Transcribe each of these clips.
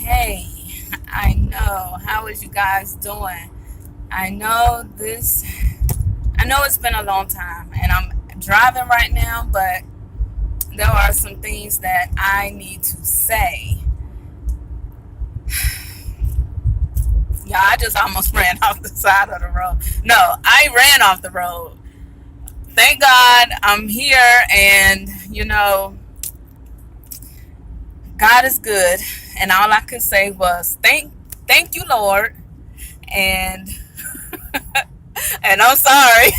Hey, I know. How is you guys doing? I know this, I know it's been a long time and I'm driving right now, but there are some things that I need to say. Yeah, I just almost ran off the side of the road. No, I ran off the road. Thank God I'm here and, God is good. And all I could say was thank you, Lord. And and I'm sorry.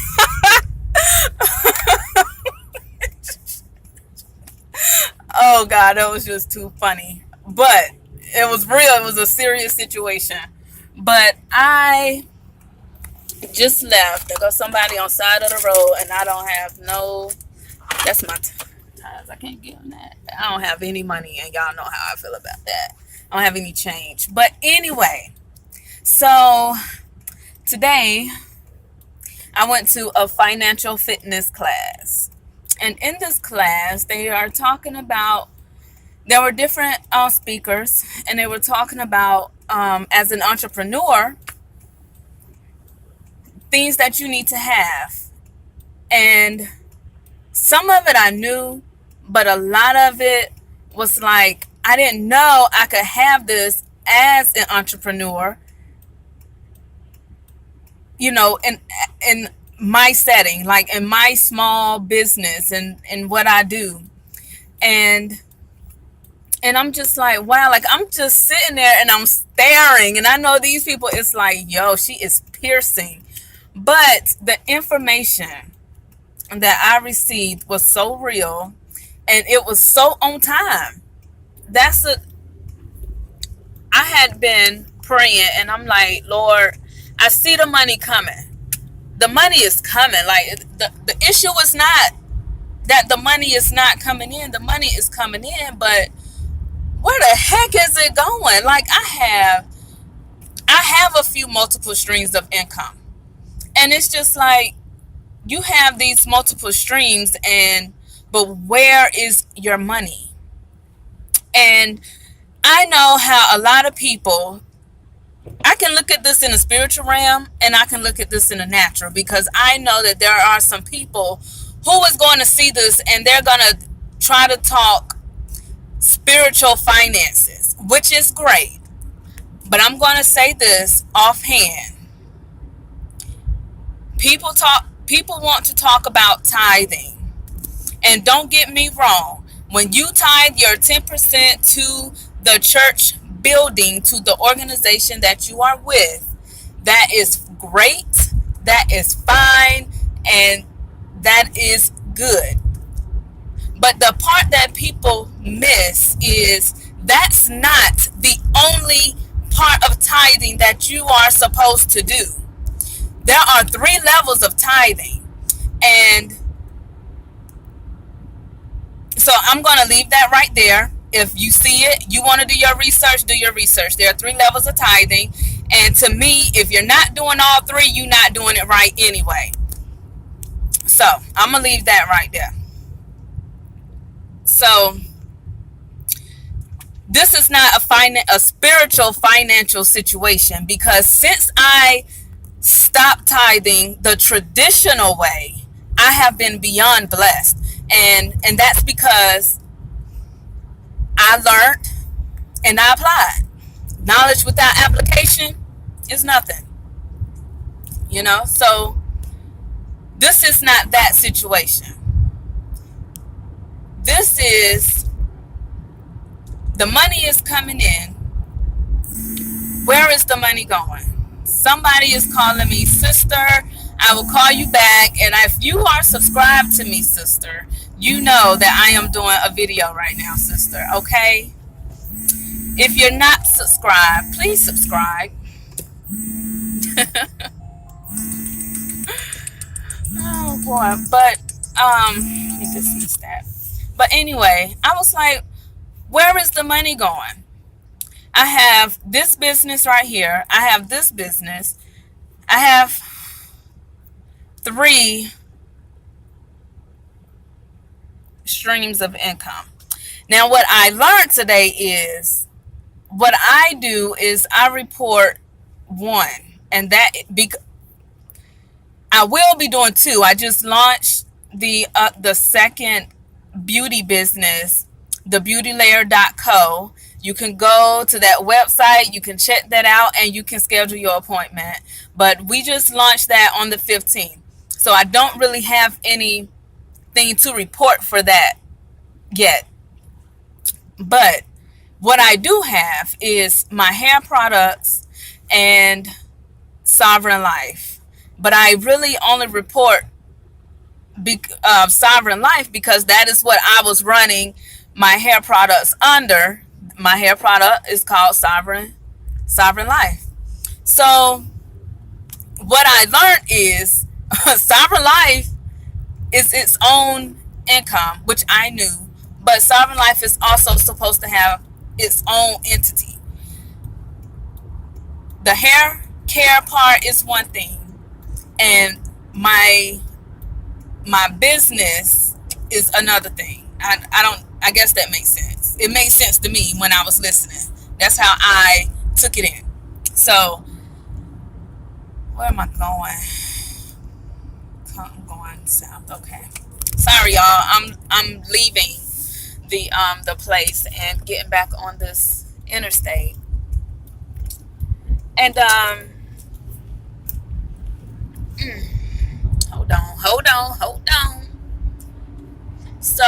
Oh God, that was just too funny. But it was real. It was a serious situation. But I just left. There goes somebody on side of the road, and I don't have no. That's my tires. I can't get on that. I don't have any money, and y'all know how I feel about that. I don't have any change. But anyway, so today I went to a financial fitness class, and in this class, they are talking about there were different speakers, and they were talking about as an entrepreneur things that you need to have. And some of it I knew, but a lot of it was like I didn't know I could have this as an entrepreneur, in my setting, like in my small business and what I do. And and I'm just like, wow, like I'm just sitting there and I'm staring. And I know these people, it's like, yo, she is piercing. But the information that I received was so real and it was so on time. That's a, I had been praying and I'm like, Lord, I see the money coming. The money is coming. Like the issue is not that the money is not coming in. The money is coming in, but where the heck is it going? Like I have a few multiple streams of income. And it's just like you have these multiple streams and but where is your money? And I know how a lot of people, I can look at this in a spiritual realm and I can look at this in a natural, because I know that there are some people who is going to see this and they're going to try to talk spiritual finances, which is great. But I'm going to say this offhand. People want to talk about tithing. And don't get me wrong. When you tithe your 10% to the church building, to the organization that you are with, that is great. That is fine. And that is good. But the part that people miss is that's not the only part of tithing that you are supposed to do. There are 3 levels of tithing. And so I'm going to leave that right there. If you see it, you want to do your research, do your research. There are 3 levels of tithing. And to me, if you're not doing all 3, you're not doing it right anyway. So I'm going to leave that right there. So this is not a spiritual financial situation, because since I stopped tithing the traditional way, I have been beyond blessed. And that's because I learned and I applied. Knowledge without application is nothing. So this is not that situation. This is the money is coming in. Where is the money going? Somebody is calling me, sister. I will call you back. And if you are subscribed to me, sister, you know that I am doing a video right now, sister. Okay? If you're not subscribed, please subscribe. Oh boy. But let me dismiss that. But anyway, I was like, where is the money going? I have this business right here. I have this business. I have 3 streams of income. Now, what I learned today is what I do is I report one, and I will be doing two. I just launched the second beauty business, thebeautylayer.co. You can go to that website, you can check that out, and you can schedule your appointment. But we just launched that on the 15th. So I don't really have anything to report for that yet. But what I do have is my hair products and Sovereign Life. But I really only report Sovereign Life because that is what I was running my hair products under. My hair product is called Sovereign Life. So what I learned is Sovereign Life is its own income, which I knew, but Sovereign Life is also supposed to have its own entity. The hair care part is one thing, and my business is another thing. I guess that makes sense. It made sense to me when I was listening. That's how I took it in. So where am I going? I'm going south. Okay. Sorry, y'all. I'm leaving the place and getting back on this interstate. And hold on. So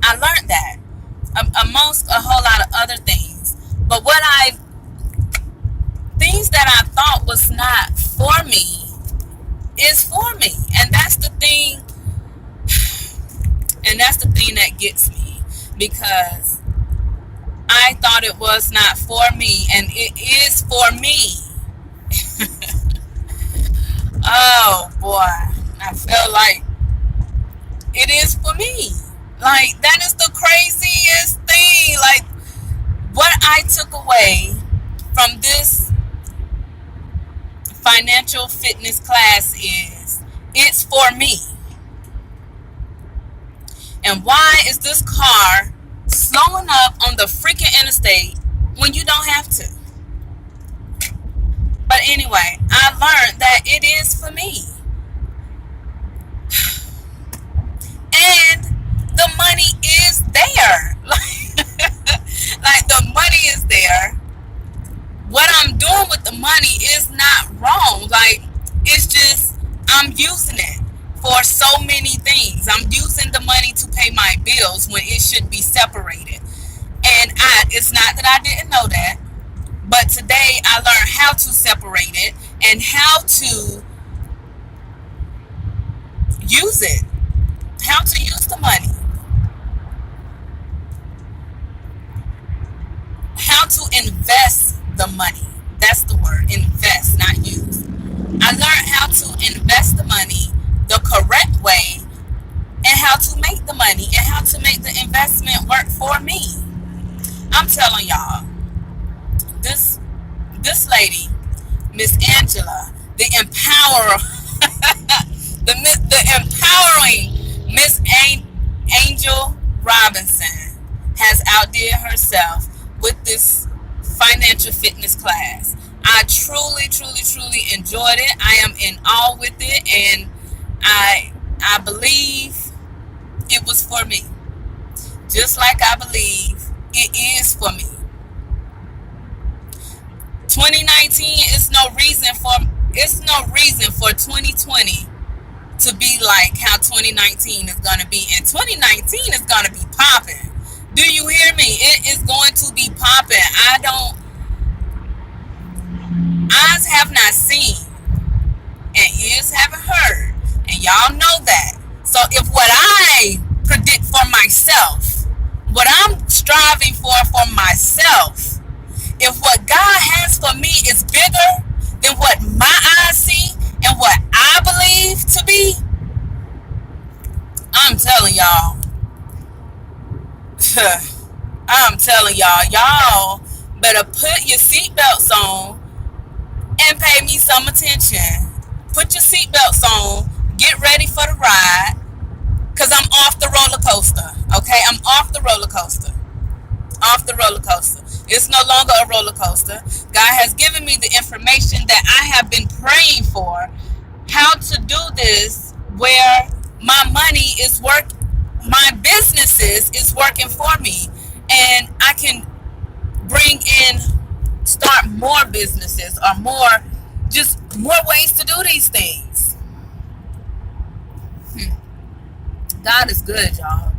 I learned that amongst a whole lot of other things. But things that I thought was not for me is for me. And that's the thing. And that's the thing that gets me, because I thought it was not for me, and it is for me. Oh boy, I feel like it is for me. Like, that is the craziest thing. Like, what I took away from this financial fitness class is it's for me. And why is this car slowing up on the freaking interstate when you don't have to? But anyway, I learned that it is for me. And the money is there. Like the money is there. What I'm doing with the money is not wrong. Like, it's just I'm using it for so many things. I'm using the money to pay my bills when it should be separated. And it's not that I didn't know that, but today I learned how to separate it and how to use it, how to use the money, how to invest the money. That's the word, invest, not use. I learned how to invest the money the correct way, and how to make the money and how to make the investment work for me. I'm telling y'all, this lady, Miss Angela, the empowering Miss Angel Robinson, has outdid herself with this financial fitness class. I truly enjoyed it. I am in awe with it, and I believe it was for me, just like I believe it is for me. 2019 is no reason for 2020 to be like how 2019 is gonna be, and 2019 is gonna be popping. Do you hear me? It is going to be popping. Eyes have not seen, and ears haven't heard. And y'all know that. So if what I predict for myself, what I'm striving for myself, if what God has for me is bigger than what my eyes see and what I believe to be, I'm telling y'all, y'all better put your seatbelts on and pay me some attention. Put your seatbelts on. Get ready for the ride, because I'm off the roller coaster. Okay, I'm off the roller coaster. off the roller coaster. It's no longer a roller coaster. God has given me the information that I have been praying for, how to do this where my money is my businesses is working for me, and I can start more businesses or more ways to do these things. God is good, y'all.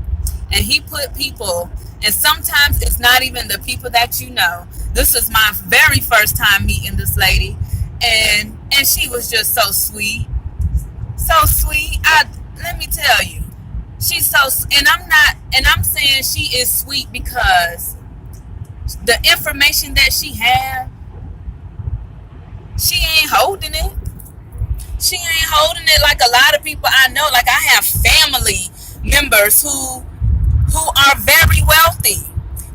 And he put people, and sometimes it's not even the people that you know. This was my very first time meeting this lady, and she was just so sweet. So sweet. Let me tell you. She's so, and I'm saying she is sweet because the information that she had, she ain't holding it. She ain't holding it like a lot of people I know. Like, I have family members who are very wealthy,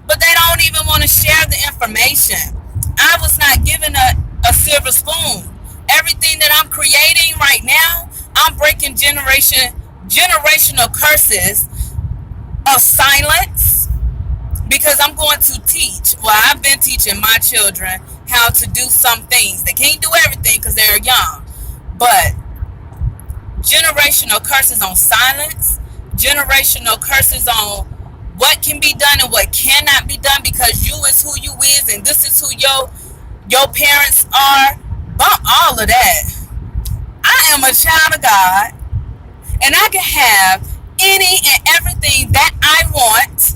but they don't even want to share the information. I was not given a silver spoon. Everything that I'm creating right now, I'm breaking generational curses of silence, because I'm going to teach. Well, I've been teaching my children how to do some things. They can't do everything because they're young, but generational curses on silence, generational curses on what can be done and what cannot be done, because you is who you is, and this is who your parents are. Bump all of that. I am a child of God, and I can have any and everything that I want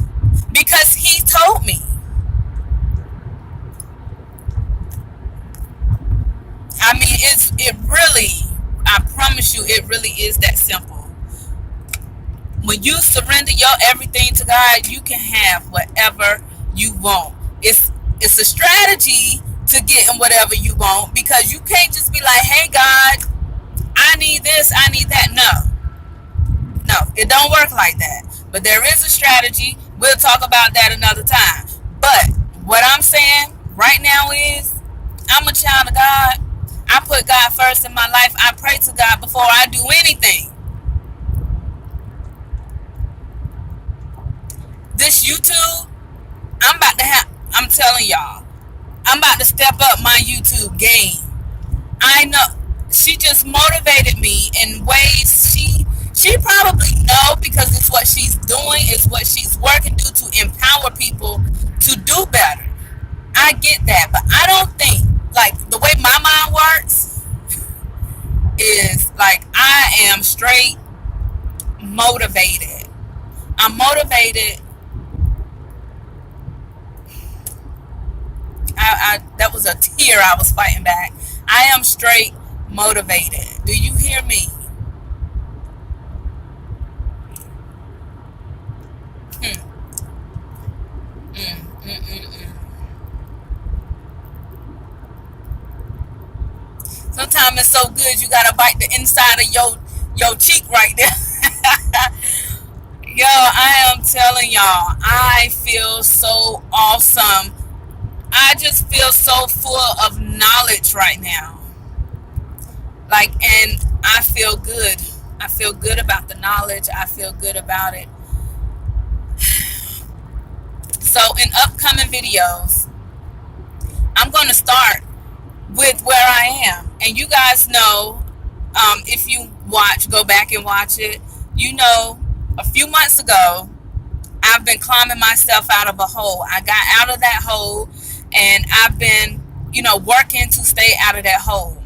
because he told me. I mean, it really, I promise you, it really is that simple. When you surrender your everything to God, you can have whatever you want. It's a strategy to getting whatever you want, because you can't just be like, hey God, I need this, I need that. No, it don't work like that. But there is a strategy. We'll talk about that another time. But what I'm saying right now is, I'm a child of God. I put God first in my life. I pray to God before I do anything. This YouTube, I'm telling y'all, I'm about to step up my YouTube game. I know she just motivated me in ways she probably know, because it's what she's doing, it's what she's working to empower people to do better. I get that, but I don't think, like, the way my mind works is like, I am straight motivated. I'm motivated. That was a tear I was fighting back. I am straight motivated. Do you hear me? Sometimes it's so good you gotta bite the inside of your cheek right there. Yo, I am telling y'all, I feel so awesome. I just feel so full of knowledge right now. Like, and I feel good. I feel good about the knowledge. I feel good about it. So in upcoming videos, I'm going to start with where I am. And you guys know, if you go back and watch it, you know, a few months ago, I've been climbing myself out of a hole. I got out of that hole, and I've been, working to stay out of that hole.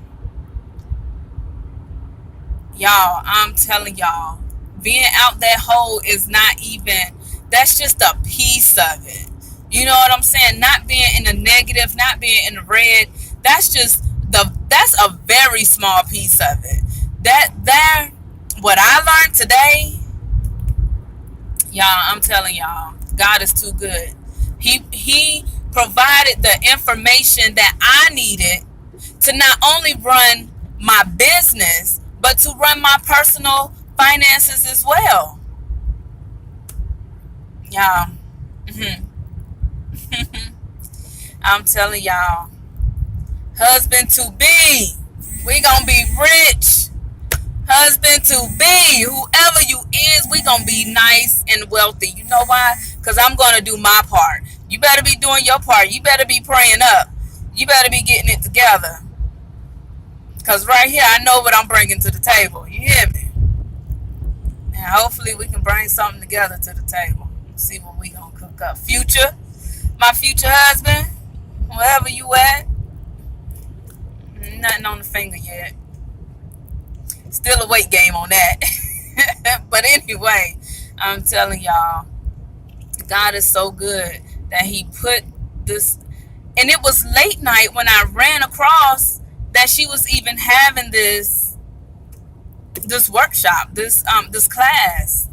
Y'all, I'm telling y'all, being out that hole is not even, that's just a piece of it. You know what I'm saying? Not being in the negative, not being in the red, that's a very small piece of it. What I learned today, y'all, I'm telling y'all, God is too good. He provided the information that I needed to not only run my business, but to run my personal finances as well. Y'all, I'm telling y'all, husband to be, we gonna be rich. Husband to be, whoever you is, we gonna be nice and wealthy. You know why? Because I'm gonna do my part. You better be doing your part. You better be praying up. You better be getting it together. Because right here, I know what I'm bringing to the table. You hear me? And hopefully we can bring something together to the table. See what we gonna cook up. Future, my future husband, wherever you at, nothing on the finger yet. Still a weight game on that. But anyway, I'm telling y'all, God is so good that he put this, and it was late night when I ran across that she was even having this workshop, this class.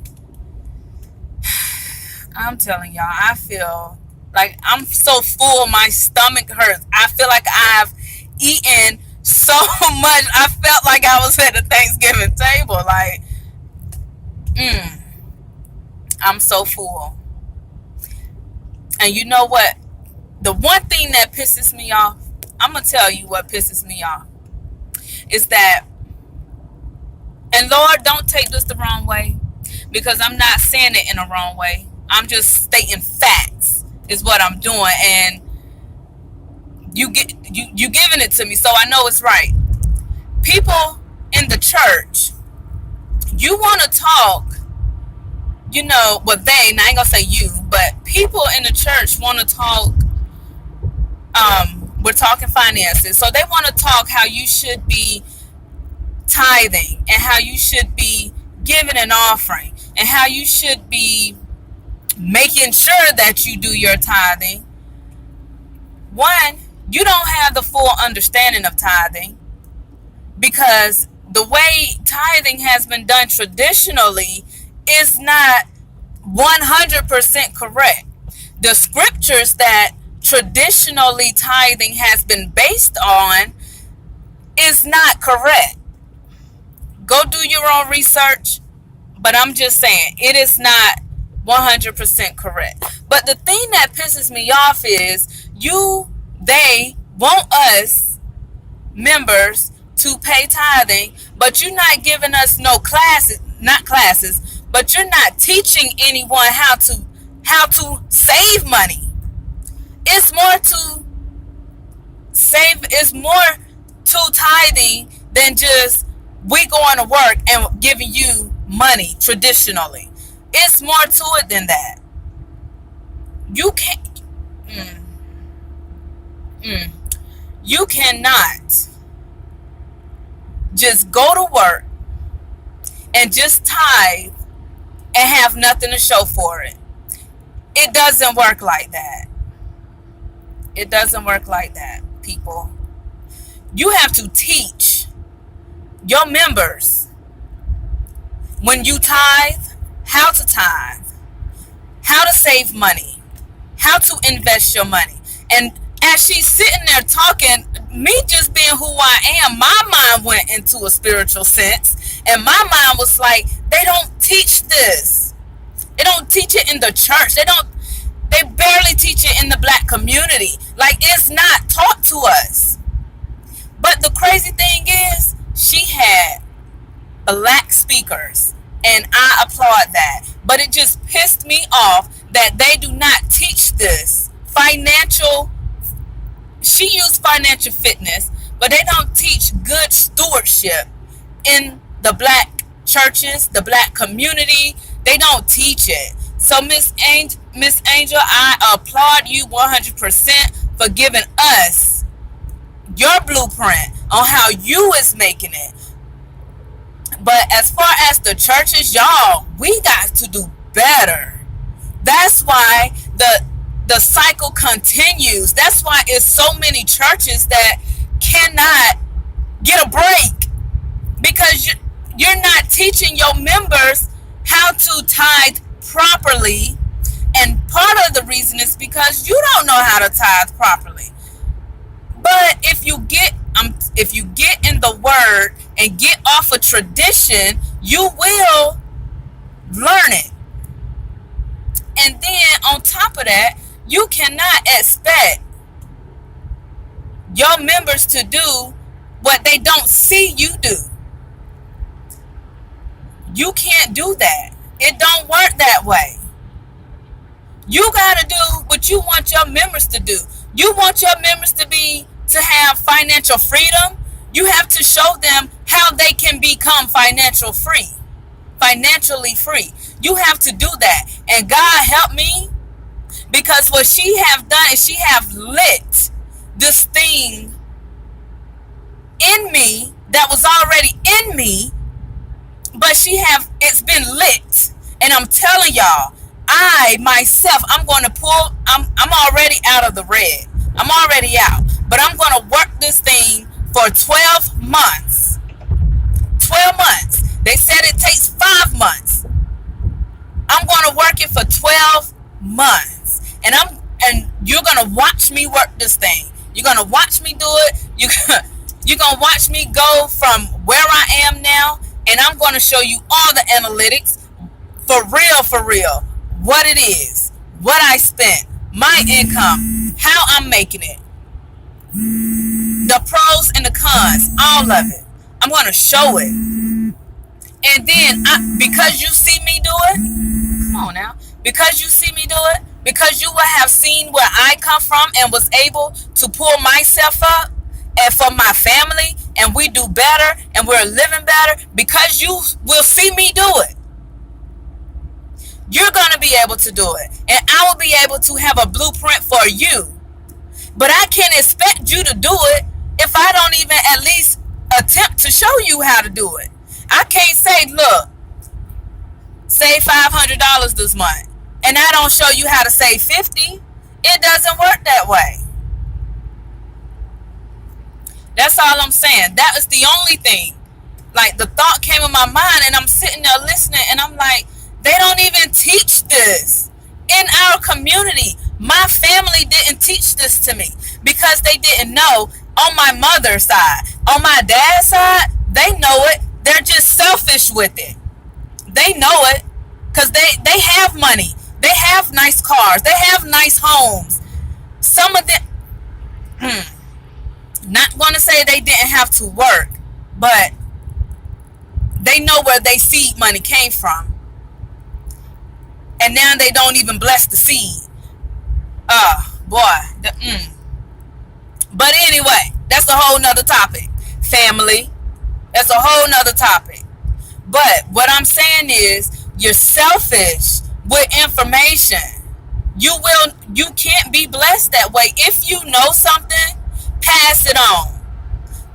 I'm telling y'all, I feel like I'm so full, my stomach hurts. I feel like I've eaten so much. I felt like I was at a Thanksgiving table. Like, I'm so full. And you know what? The one thing that pisses me off, I'm going to tell you what pisses me off, is that, and Lord, don't take this the wrong way, because I'm not saying it in a wrong way. I'm just stating facts is what I'm doing. And you giving it to me, so I know it's right. People in the church, you want to talk, you know, but now I ain't gonna say you, but people in the church want to talk, we're talking finances, so they want to talk how you should be tithing, and how you should be giving an offering, and how you should be making sure that you do your tithing. One, you don't have the full understanding of tithing, because the way tithing has been done traditionally is not 100% correct. The scriptures that traditionally tithing has been based on is not correct. Go do your own research, but I'm just saying it is not 100% correct. But the thing that pisses me off is they want us members to pay tithing, but you're not giving us no classes, not classes, but you're not teaching anyone how to save money. It's more to save, it's more to tithing than just we going to work and giving you money traditionally. It's more to it than that. You can't, you cannot just go to work and just tithe and have nothing to show for it. It doesn't work like that. It doesn't work like that, people. You have to teach your members, when you tithe, how to save money, how to invest your money. And as she's sitting there talking, me just being who I am, my mind went into a spiritual sense, and my mind was like, they don't teach this. They don't teach it in the church. They barely teach it in the black community. Like, it's not taught to us. But the crazy thing is, she had black speakers, and I applaud that. But it just pissed me off that they do not teach this. She used financial fitness, but they don't teach good stewardship in the black churches, the black community. They don't teach it. So Miss Angel, I applaud you 100% for giving us your blueprint on how you is making it. But as far as the churches, y'all, we got to do better. That's why the cycle continues. That's why it's so many churches that cannot get a break, because you're not teaching your members how to tithe properly. And part of the reason is because you don't know how to tithe properly. But if you get in the word and get off of tradition, you will learn it. And then on top of that, you cannot expect your members to do what they don't see you do. You can't do that. It don't work that way. You gotta do what what you want your members to do. You want your members to have financial freedom. You have to show them how they can become financially free. You have to do that. And God help me, because what she have done is she have lit this thing in me that was already in me, but it's been lit. And I'm telling y'all, I myself, I'm going to pull, I'm already out of the red. I'm already out. But I'm going to work this thing for 12 months. 12 months. They said it takes 5 months. I'm going to work it for 12 months. And you're going to watch me work this thing. You're going to watch me do it. You're going to watch me go from where I am now, and I'm going to show you all the analytics for real, what it is, what I spent, my income, how I'm making it, the pros and the cons, all of it. I'm going to show it. And then, because you see me do it, come on now, because you see me do it, because you will have seen where I come from and was able to pull myself up, and for my family, and we do better, and we're living better, because you will see me do it. You're going to be able to do it. And I will be able to have a blueprint for you. But I can't expect you to do it if I don't even at least attempt to show you how to do it. I can't say, look, save $500 this month, and I don't show you how to save $50. It doesn't work that way. That's all I'm saying. That was the only thing. Like, the thought came in my mind, and I'm sitting there listening, and I'm like, they don't even teach this in our community. My family didn't teach this to me because they didn't know. On my mother's side, on my dad's side, they know it. They're just selfish with it. They know it because they have money. They have nice cars. They have nice homes. Some of them, not going to say they didn't have to work, but they know where their seed money came from. And now they don't even bless the seed. But anyway, that's a whole nother topic. Family, that's a whole nother topic. But what I'm saying is, you're selfish with information. You can't be blessed that way. If you know something, pass it on.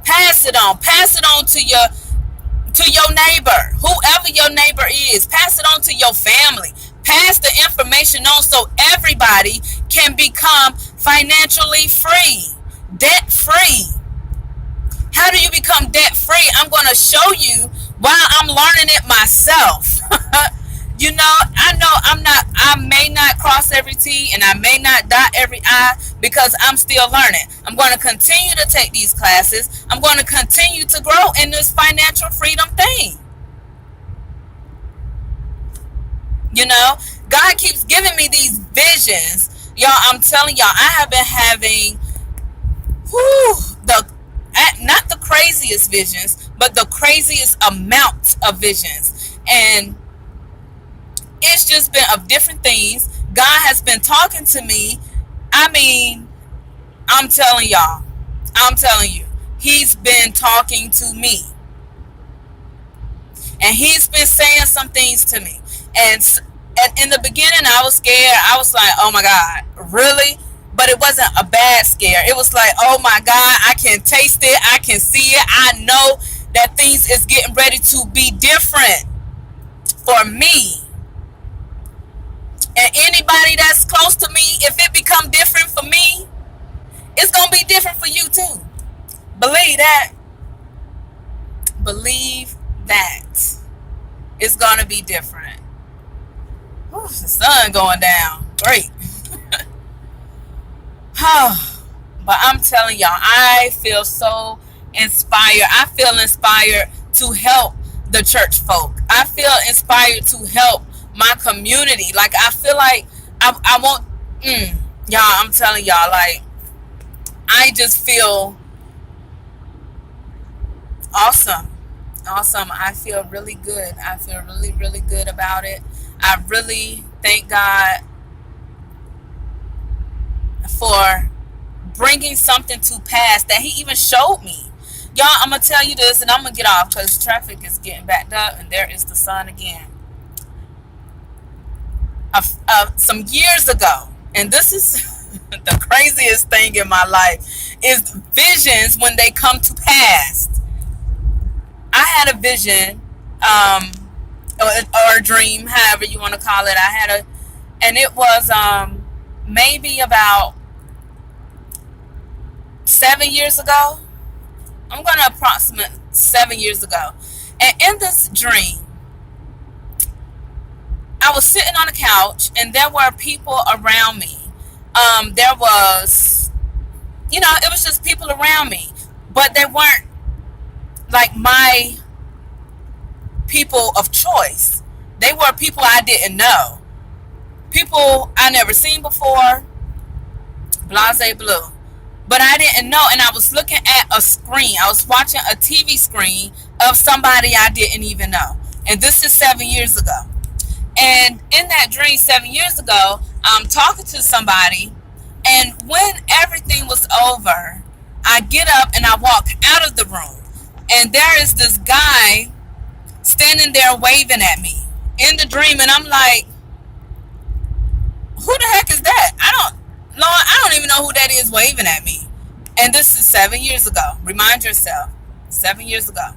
Pass it on. Pass it on to your neighbor, whoever your neighbor is. Pass it on to your family. Pass the information on so everybody can become financially free, debt free. How do you become debt free? I'm going to show you while I'm learning it myself. You know I may not cross every T and I may not dot every I because I'm still learning. I'm going to continue to take these classes. I'm going to continue to grow in this financial freedom thing. You know, God keeps giving me these visions. Y'all, I'm telling y'all, I have been having not the craziest visions, but the craziest amount of visions. And it's just been of different things. God has been talking to me. I mean, I'm telling you, he's been talking to me. And he's been saying some things to me. And in the beginning, I was scared. I was like, oh my God, really? But it wasn't a bad scare. It was like, oh my God, I can taste it. I can see it. I know that things is getting ready to be different for me. And anybody that's close to me, if it become different for me, it's going to be different for you too. Believe that. Believe that. It's going to be different. Ooh, the sun going down. Great. But I'm telling y'all, I feel so inspired. I feel inspired to help the church folk. I feel inspired to help my community. Like, I feel like I want, y'all, I'm telling y'all, like, I just feel awesome. I feel really good. I feel really, really good about it. I really thank God for bringing something to pass that he even showed me. Y'all, I'm going to tell you this, and I'm going to get off because traffic is getting backed up, and there is the sun again. Some years ago, and this is the craziest thing in my life, is visions when they come to pass. I had a vision, or a dream, however you want to call it. And it was maybe about 7 years ago. I'm going to approximate 7 years ago. And in this dream, I was sitting on a couch and there were people around me. There was, it was just people around me, but they weren't like my people of choice. They were people I didn't know. People I never seen before. Blase blue. But I didn't know, and I was looking at a screen. I was watching a TV screen of somebody I didn't even know. And this is 7 years ago. And in that dream 7 years ago, I'm talking to somebody, and when everything was over, I get up and I walk out of the room, and there is this guy standing there waving at me in the dream, and I'm like, who the heck is that? I don't even know who that is waving at me. And this is 7 years ago. Remind yourself, 7 years ago.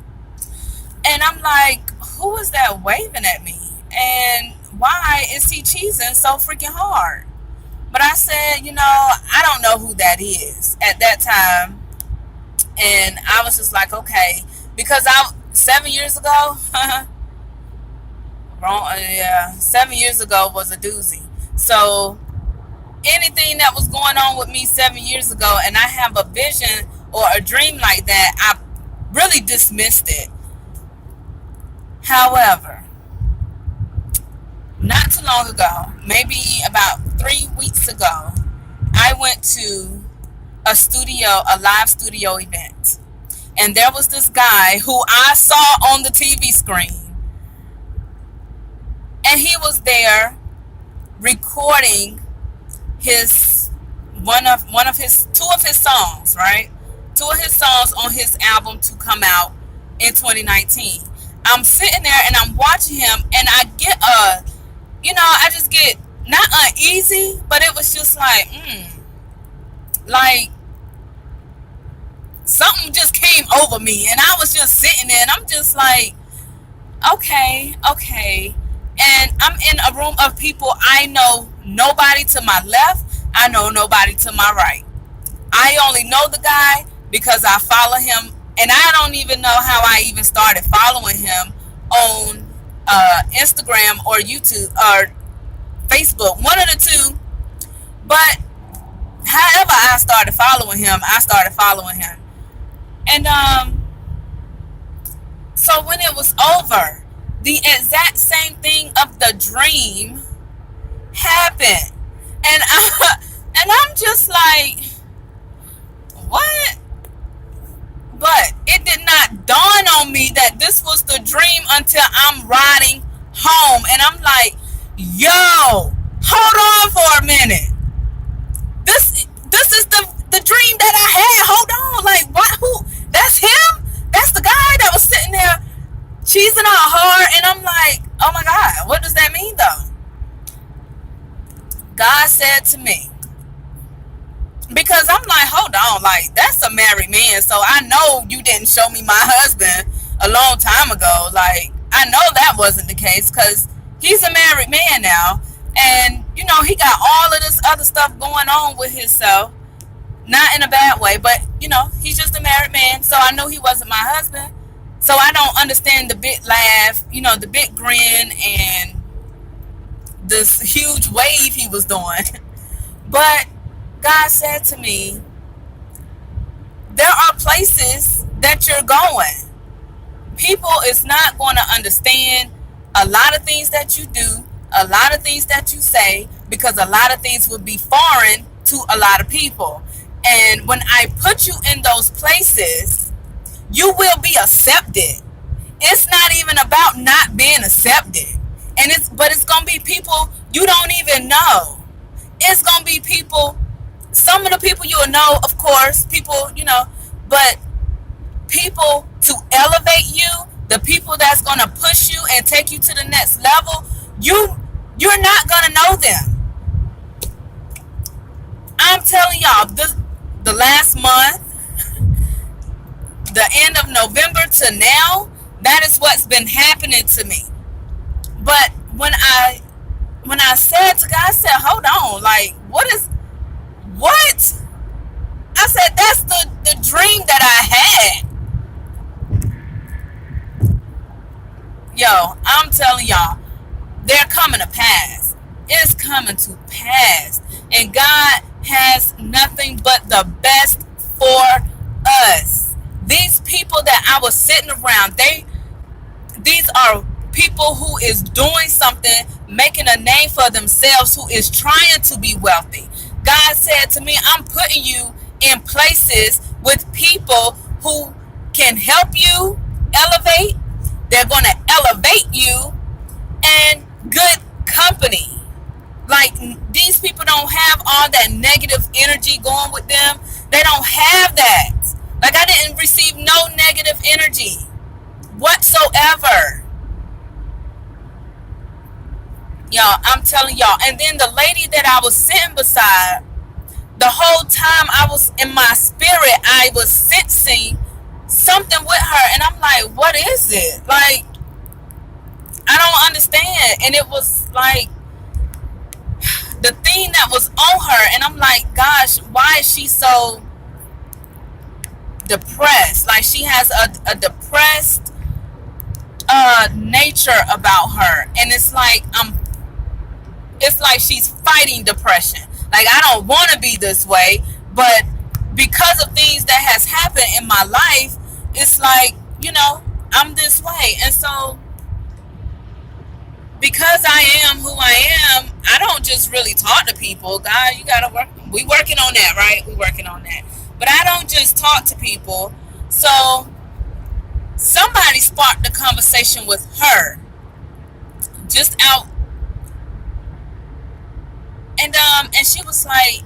And I'm like, who is that waving at me? And why is he cheesing so freaking hard? But I said, I don't know who that is at that time. And I was just like, okay, because 7 years ago, wrong, yeah, 7 years ago was a doozy. So anything that was going on with me 7 years ago, and I have a vision or a dream like that, I really dismissed it. However, not too long ago, maybe about 3 weeks ago, I went to a live studio event. And there was this guy who I saw on the TV screen. And he was there recording two of his songs, right? 2 of his songs on his album to come out in 2019. I'm sitting there and I'm watching him, and I get I just get not uneasy, but it was just like something just came over me, and I was just sitting there, and I'm just like, okay. And I'm in a room of people. I know nobody to my left. I know nobody to my right. I only know the guy because I follow him, and I don't even know how I even started following him on Instagram or YouTube or Facebook, one of the two. But however I started following him, and so when it was over, the exact same thing of the dream happened, and I'm just like, what? But it did not dawn on me that this was the dream until I'm riding home, and I'm like, yo, hold on for a minute. This is the dream that I had. Hold on, like what? Who? That's him? That's the guy that was sitting there cheesing out hard, and I'm like, oh my God, what does that mean though? God said to me, because I'm like, hold on, like that's a married man, so I know you didn't show me my husband a long time ago. Like I know that wasn't the case, because he's a married man now, and he got all of this other stuff going on with himself, not in a bad way, but he's just a married man, so I knew he wasn't my husband. So I don't understand the big laugh, the big grin, and this huge wave he was doing. But God said to me, there are places that you're going. People is not going to understand a lot of things that you do, a lot of things that you say, because a lot of things will be foreign to a lot of people. And when I put you in those places, you will be accepted. It's not even about not being accepted. But it's going to be people you don't even know. It's going to be people Some of the people you will know, of course, people, but people to elevate you, the people that's going to push you and take you to the next level, you're not going to know them. I'm telling y'all, the last month, the end of November to now, that is what's been happening to me. But when I said to God, I said, hold on, like, what? I said, that's the dream that I had. Yo, I'm telling y'all, they're coming to pass. It's coming to pass. And God has nothing but the best for us. These people that I was sitting around, these are people who is doing something, making a name for themselves, who is trying to be wealthy. God said to me, I'm putting you in places with people who can help you elevate. They're going to elevate you, and good company. Like, these people don't have all that negative energy going with them. They don't have that. Like, I didn't receive no negative energy whatsoever. Y'all, I'm telling y'all. And then the lady that I was sitting beside, the whole time I was in my spirit, I was sensing something with her. And I'm like, what is it? Like, I don't understand. And it was like the thing that was on her. And I'm like, gosh, why is she so depressed? Like, she has a depressed nature about her. And it's like she's fighting depression. Like, I don't want to be this way, but because of things that has happened in my life, it's like, I'm this way. And so, because I am who I am, I don't just really talk to people. God, you gotta work. We working on that, right? We working on that. But I don't just talk to people. So somebody sparked the conversation with her, just out, and she was like,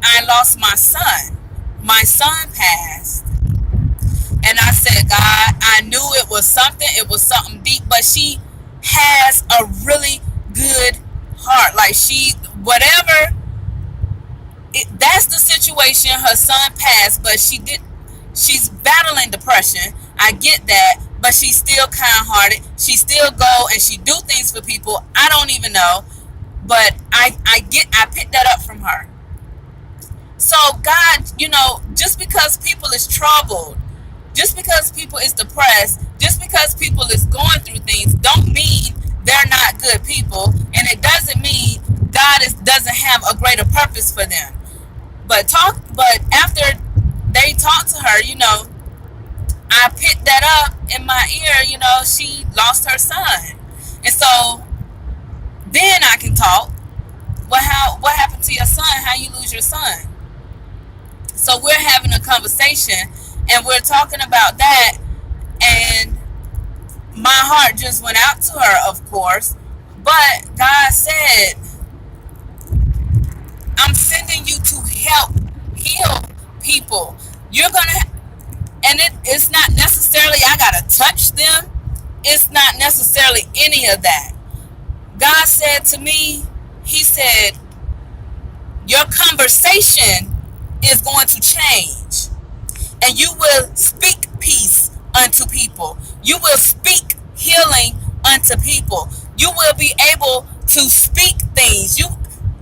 I lost my son. My son passed. And I said, God, I knew it was something deep, but she has a really good heart. Like, that's the situation. Her son passed, but she's battling depression. I get that, but she's still kind-hearted. She still go and she do things for people. I don't even know, but I picked that up from her. So God, just because people is troubled, just because people is depressed, just because people is going through things, don't mean they're not good people, and it doesn't mean God doesn't have a greater purpose for them. But after they talked to her, I picked that up in my ear. She lost her son, and so then I can talk. What happened to your son? How you lose your son? So we're having a conversation, and we're talking about that, and my heart just went out to her, of course. But God said, I'm sending you to help heal people. You're gonna, and it's not necessarily I gotta touch them. It's not necessarily any of that. God said to me, He said, your conversation is going to change, and you will speak peace unto people. You will speak healing unto people. You will be able to speak things.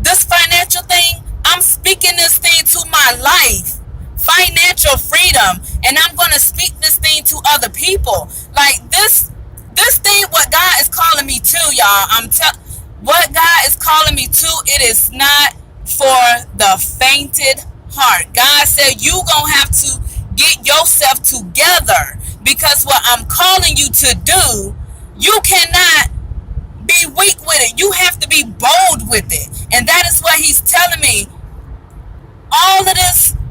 This financial thing, I'm speaking this thing to my life. Financial freedom. And I'm going to speak this thing to other people. Like, this thing, what God is calling me to, y'all, what God is calling me to, it is not for the fainted heart. God said, you gonna have to get yourself together, because what I'm calling you to do, you cannot be weak with it. You have to be bold with it. And that is what He's telling me. All of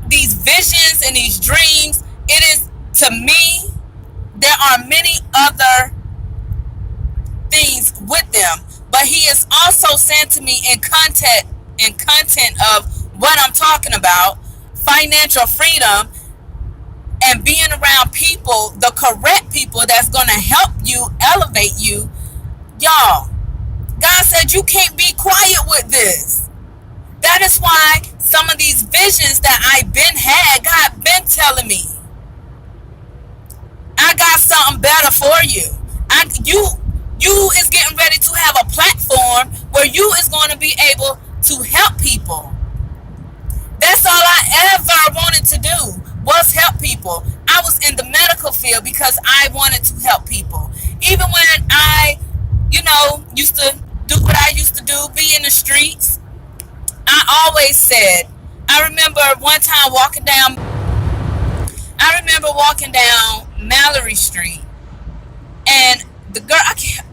these visions and these dreams, it is, to me, there are many other things with them. But He is also saying to me in content of what I'm talking about, financial freedom, and being around people, the correct people that's going to help you, elevate you. Y'all, God said you can't be quiet with this. That is why some of these visions that I've been had, God been telling me, I got something better for you. You is getting ready to have a platform where you is going to be able to help people. That's all I ever wanted to do, was help people. I was in the medical field because I wanted to help people. Even when I, used to do what I used to do, be in the streets, I always said, I remember walking down Mallory Street, and the girl,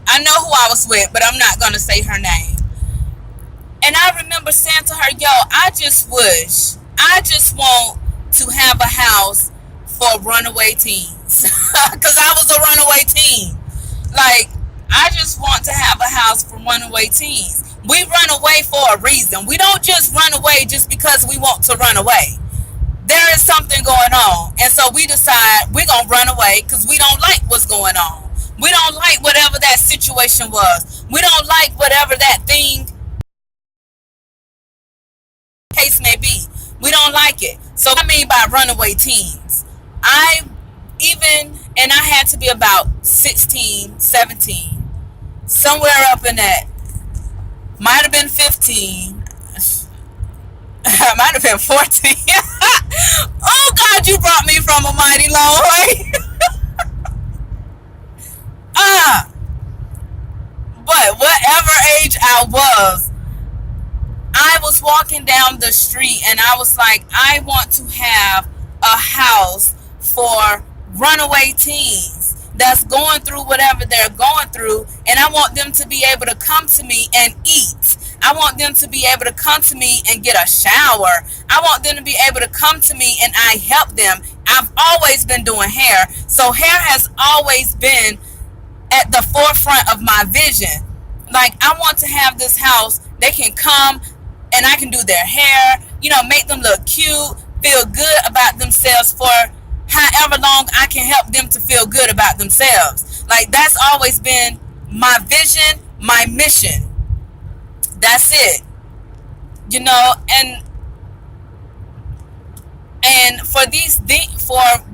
I know who I was with, but I'm not going to say her name. And I remember saying to her, yo, I just want to have a house for runaway teens. Because I was a runaway teen. Like, I just want to have a house for runaway teens. We run away for a reason. We don't just run away just because we want to run away. There is something going on. And so we decide we're going to run away because we don't like what's going on. We don't like whatever that situation was. We don't like whatever that thing, case may be. We don't like it. So what I mean by runaway teens, I had to be about 16, 17, somewhere up in that. Might have been 15. Might have been 14. Oh God, you brought me from a mighty long way. But whatever age I was walking down the street and I was like, I want to have a house for runaway teens that's going through whatever they're going through, and I want them to be able to come to me and eat. I want them to be able to come to me and get a shower. I want them to be able to come to me and I help them. I've always been doing hair, so hair has always been at the forefront of my vision. Like, I want to have this house, they can come and I can do their hair, make them look cute, feel good about themselves for however long I can help them to feel good about themselves. Like, that's always been my vision, my mission. That's it. And for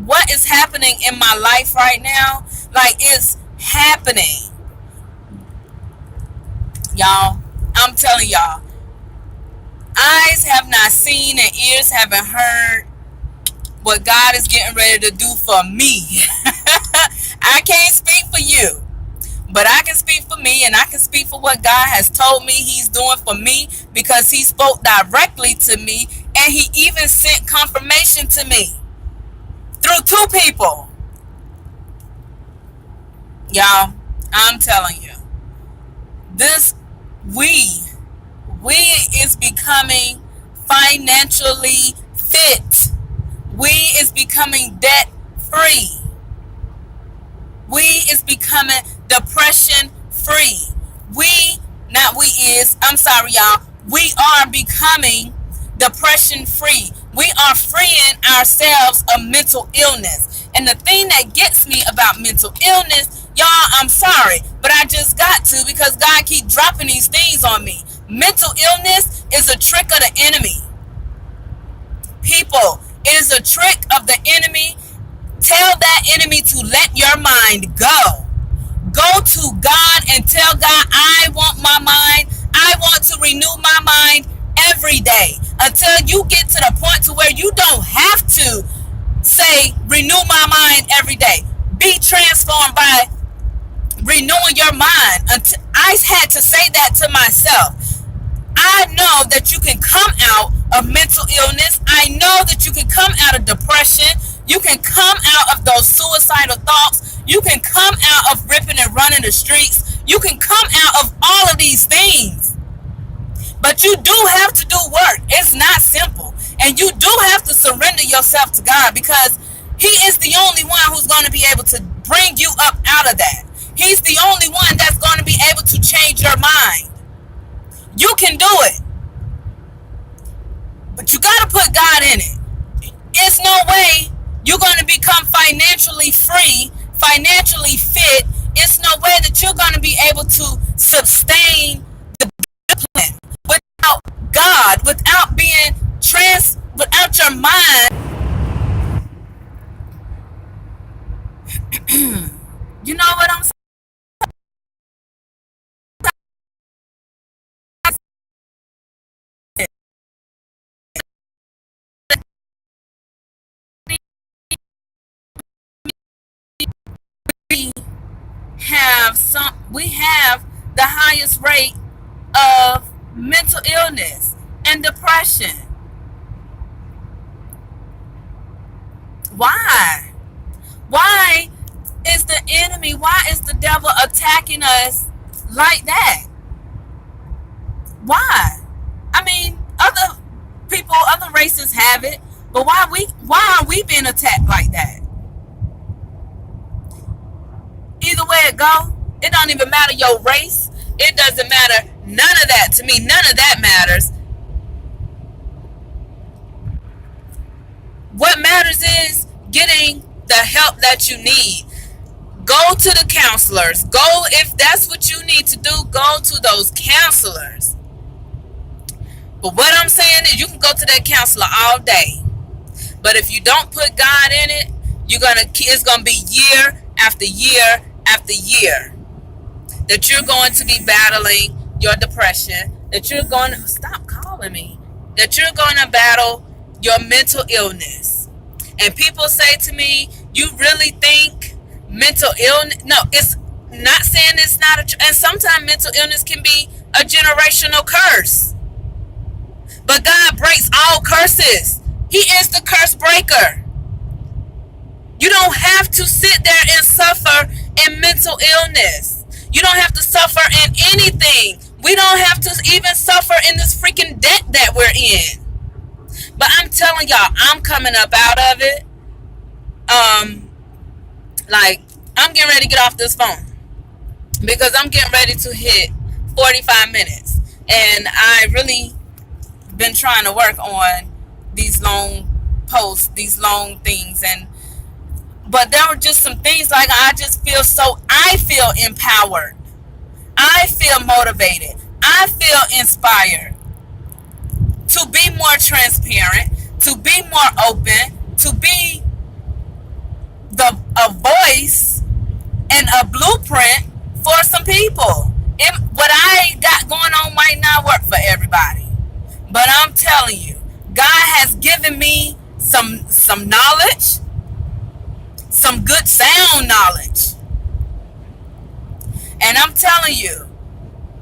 what is happening in my life right now, like, it's happening. Y'all, I'm telling y'all, eyes have not seen and ears haven't heard what God is getting ready to do for me. I can't speak for you, but I can speak for me, and I can speak for what God has told me he's doing for me, because he spoke directly to me, and he even sent confirmation to me through 2 people. Y'all, I'm telling you, we is becoming financially fit. We is becoming debt free. We is becoming depression free. We are becoming depression free. We are freeing ourselves of mental illness. And the thing that gets me about mental illness, y'all, I'm sorry, but I just got to, because God keep dropping these things on me. Mental illness is a trick of the enemy. People, it is a trick of the enemy. Tell that enemy to let your mind go. Go to God and tell God, I want my mind. I want to renew my mind every day, until you get to the point to where you don't have to say renew my mind every day. Be transformed by renewing your mind. I had to say that to myself. I know that you can come out of mental illness. I know that you can come out of depression. You can come out of those suicidal thoughts. You can come out of ripping and running the streets. You can come out of all of these things. But you do have to do work. It's not simple. And you do have to surrender yourself to God, because he is the only one who's going to be able to bring you up out of that. He's the only one that's going to be able to change your mind. You can do it. But you got to put God in it. It's no way you're going to become financially free, financially fit. It's no way that you're going to be able to sustain the plan without God, without being without your mind. You know what I'm saying? We have the highest rate of mental illness and depression. Why? Why is the enemy, why is the devil attacking us like that? Why? I mean, other people, other races have it, but why are we being attacked like that? Either way it go, it don't even matter your race. It doesn't matter. None of that to me. None of that matters. What matters is getting the help that you need. Go to the counselors. Go, if that's what you need to do, go to those counselors. But what I'm saying is you can go to that counselor all day. But if you don't put God in it, it's gonna be year after year after year that you're going to be battling your depression, that you're going to stop calling me, that you're going to battle your mental illness. And people say to me, you really think mental illness? No, it's not saying it's not and sometimes mental illness can be a generational curse. But God breaks all curses. He is the curse breaker. You don't have to sit there and suffer in mental illness. You don't have to suffer in anything. We don't have to even suffer in this freaking debt that we're in. But I'm telling y'all, I'm coming up out of it. Like, I'm getting ready to get off this phone because I'm getting ready to hit 45 minutes. And I really been trying to work on these long posts, these long things, but there were just some things like I feel empowered. I feel motivated. I feel inspired to be more transparent, to be more open, to be a voice and a blueprint for some people. What I got going on might not work for everybody, but I'm telling you, God has given me some knowledge, some good sound knowledge. And I'm telling you,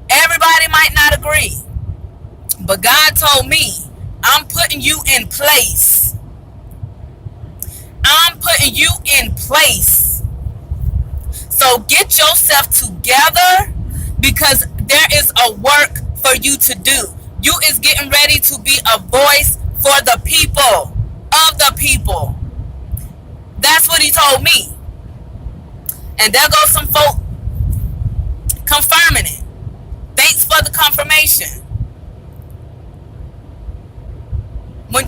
everybody might not agree, but God told me, I'm putting you in place. I'm putting you in place. So get yourself together because there is a work for you to do. You is getting ready to be a voice for the people, of the people. That's what he told me. And there goes some folk confirming it. Thanks for the confirmation. When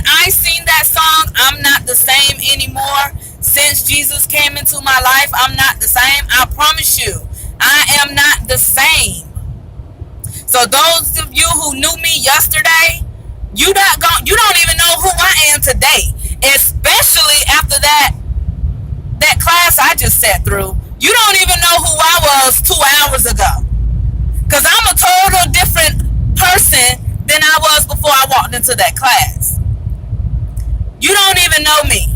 I sing that song, I'm not the same anymore. Since Jesus came into my life, I'm not the same. I promise you, I am not the same. So those of you who knew me yesterday, you don't even know who I am today. Especially after that class I just sat through. You don't even know who I was 2 hours ago. Because I'm a total different person than I was before I walked into that class. You don't even know me.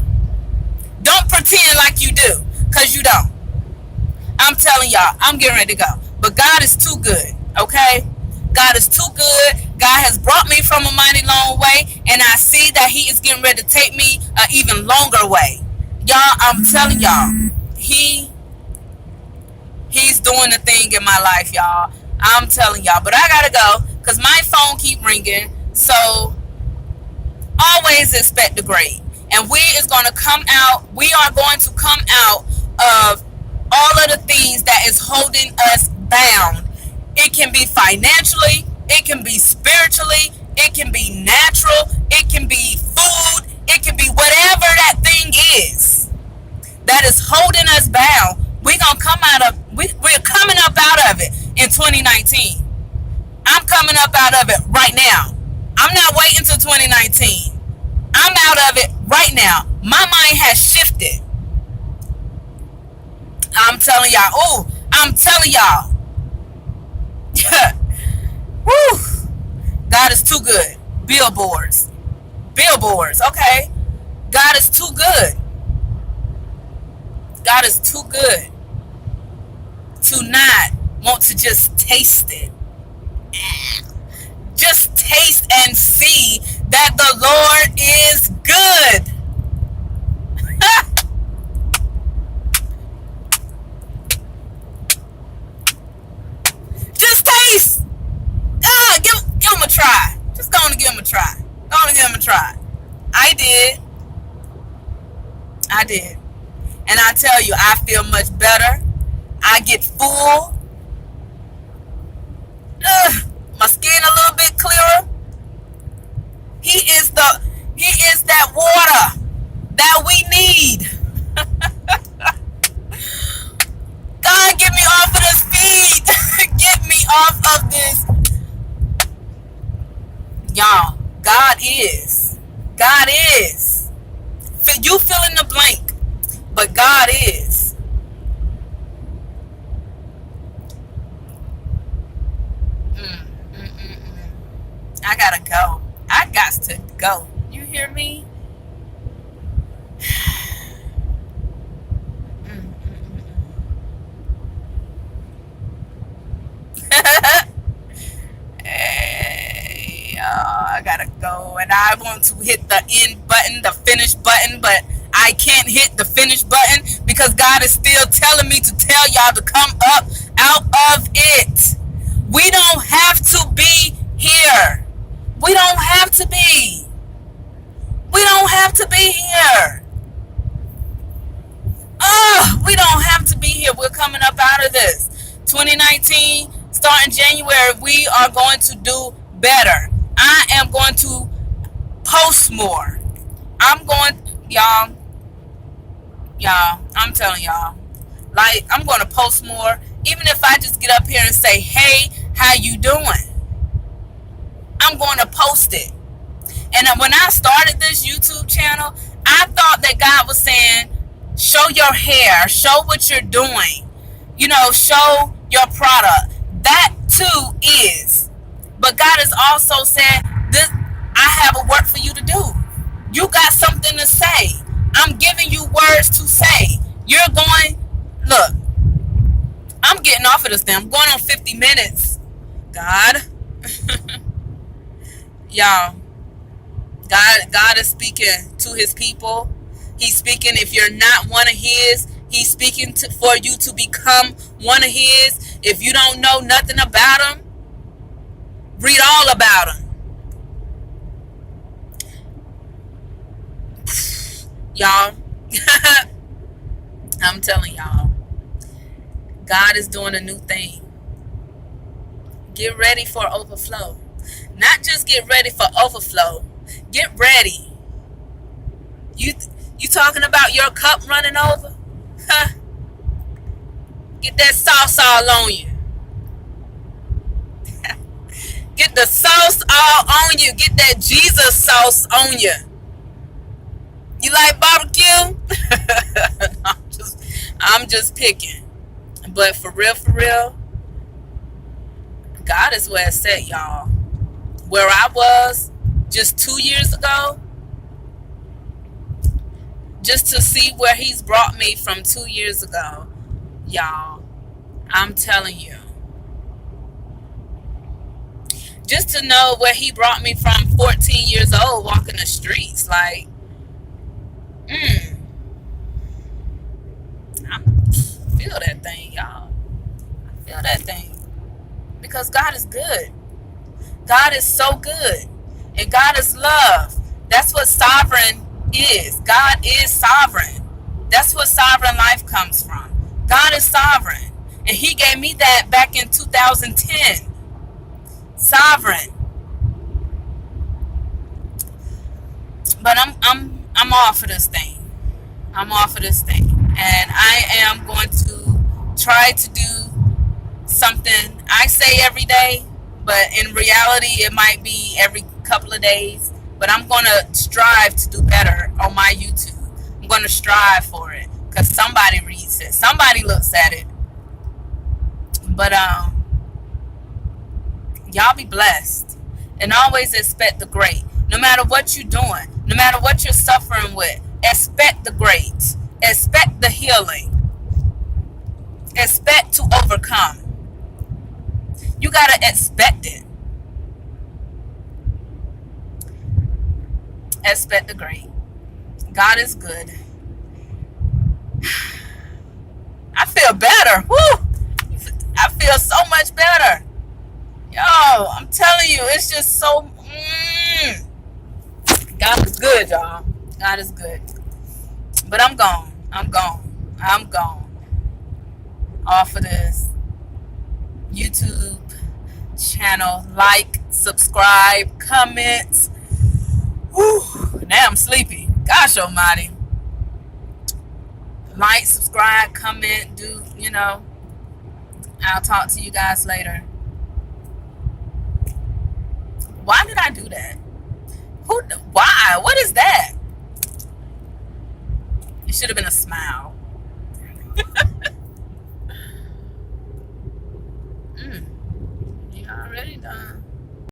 Don't pretend like you do, because you don't. I'm telling y'all, I'm getting ready to go. But God is too good, okay? God is too good. God has brought me from a mighty long way, and I see that he is getting ready to take me an even longer way. Y'all, I'm telling y'all, he's doing the thing in my life, y'all. I'm telling y'all. But I gotta go, because my phone keep ringing. So always expect the great. And we are going to come out of all of the things that is holding us bound. It can be financially, it can be spiritually, it can be natural, I'm coming up out of it right now. I'm not waiting till 2019. I'm out of it right now. My mind has shifted. I'm telling y'all. Oh, I'm telling y'all. Woo. God is too good. Billboards. Billboards, okay? God is too good. God is too good to not want to just taste it. Just taste and see that the Lord is good. Just taste. Give him a try. Just go on and give him a try. Go on and give him a try. I did. I did. And I tell you, I feel much better. I get full. My skin a little bit clearer. He is that water that we need. God, get me off of this feed. Get me off of this. Y'all, God is. God is. You fill in the blank, but God is. I gotta go. I got to go. You hear me? Hey, I gotta go. And I want to hit the end button, the finish button, but I can't hit the finish button because God is still telling me to tell y'all to come up out of it. We don't have to be here. We don't have to be. We don't have to be here. We don't have to be here. We're coming up out of this. 2019, starting January, we are going to do better. I am going to post more. I'm going, y'all, I'm telling y'all, like, I'm going to post more. Even if I just get up here and say, hey, how you doing? I'm going to post it. And when I started this YouTube channel, I thought that God was saying, show your hair, show what you're doing, show your product. That too is. But God has also said, I have a work for you to do. You got something to say. I'm giving you words to say. You're going, look, I'm getting off of this thing. I'm going on 50 minutes. God. Y'all, God is speaking to his people. He's speaking. If you're not one of his, he's speaking for you to become one of his. If you don't know nothing about him, read all about him. Y'all, I'm telling y'all, God is doing a new thing. Get ready for overflow. Not just get ready for overflow. Get ready. You talking about your cup running over? Huh? Get that sauce all on you. Get the sauce all on you. Get that Jesus sauce on you. You like barbecue? I'm just picking. But for real, God is where it's at, y'all. Where I was just 2 years ago, just to see where he's brought me from 2 years ago, y'all, I'm telling you. Just to know where he brought me from 14 years old walking the streets, like, I feel that thing, y'all. I feel that thing. Because God is good. God is so good. And God is love. That's what sovereign is. God is sovereign. That's what sovereign life comes from. God is sovereign. And he gave me that back in 2010. Sovereign. But I'm off of this thing. I'm off of this thing. And I am going to try to do something I say every day. but in reality, it might be every couple of days. But I'm going to strive to do better on my YouTube. I'm going to strive for it because somebody reads it, somebody looks at it. But y'all be blessed and always expect the great. No matter what you're doing, no matter what you're suffering with, expect the great. Expect the healing. Expect to overcome. You gotta expect it. Expect the great. God is good. I feel better. Woo! I feel so much better. Yo, I'm telling you, it's just so. God is good, y'all. God is good. But I'm gone. I'm gone. I'm gone. Off of this YouTube channel. Like, subscribe, comment. Whew, now I'm sleepy. Gosh almighty. Like, subscribe, comment, do, I'll talk to you guys later. Why did I do that? Why? What